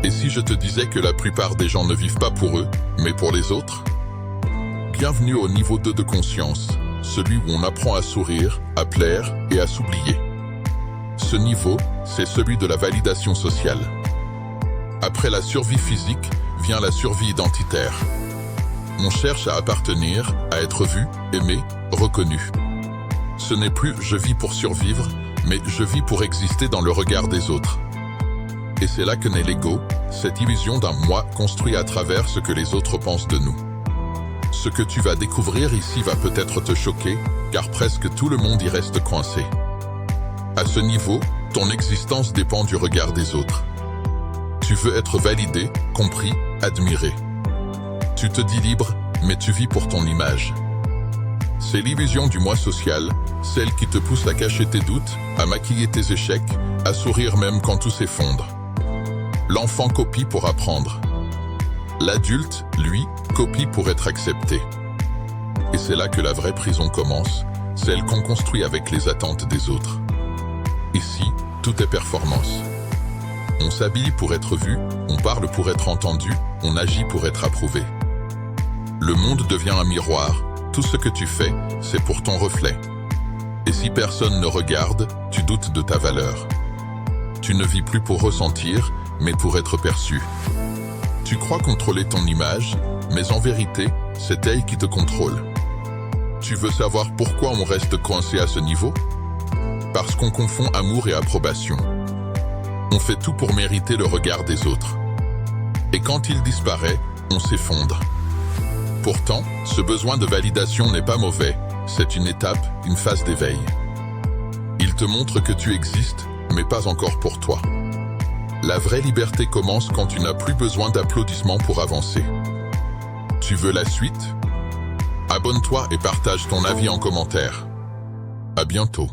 Et si je te disais que la plupart des gens ne vivent pas pour eux, mais pour les autres? Bienvenue au niveau 2 de conscience, celui où on apprend à sourire, à plaire et à s'oublier. Ce niveau, c'est celui de la validation sociale. Après la survie physique, vient la survie identitaire. On cherche à appartenir, à être vu, aimé, reconnu. Ce n'est plus « je vis pour survivre », mais « je vis pour exister dans le regard des autres ». Et c'est là que naît l'ego, cette illusion d'un moi construit à travers ce que les autres pensent de nous. Ce que tu vas découvrir ici va peut-être te choquer, car presque tout le monde y reste coincé. À ce niveau, ton existence dépend du regard des autres. Tu veux être validé, compris, admiré. Tu te dis libre, mais tu vis pour ton image. C'est l'illusion du moi social, celle qui te pousse à cacher tes doutes, à maquiller tes échecs, à sourire même quand tout s'effondre. L'enfant copie pour apprendre. L'adulte, lui, copie pour être accepté. Et c'est là que la vraie prison commence, celle qu'on construit avec les attentes des autres. Ici, tout est performance. On s'habille pour être vu, on parle pour être entendu, on agit pour être approuvé. Le monde devient un miroir, tout ce que tu fais, c'est pour ton reflet. Et si personne ne regarde, tu doutes de ta valeur. Tu ne vis plus pour ressentir, mais pour être perçu. Tu crois contrôler ton image, mais en vérité, c'est elle qui te contrôle. Tu veux savoir pourquoi on reste coincé à ce niveau? Parce qu'on confond amour et approbation. On fait tout pour mériter le regard des autres. Et quand il disparaît, on s'effondre. Pourtant, ce besoin de validation n'est pas mauvais, c'est une étape, une phase d'éveil. Il te montre que tu existes, mais pas encore pour toi. La vraie liberté commence quand tu n'as plus besoin d'applaudissements pour avancer. Tu veux la suite? Abonne-toi et partage ton avis en commentaire. À bientôt.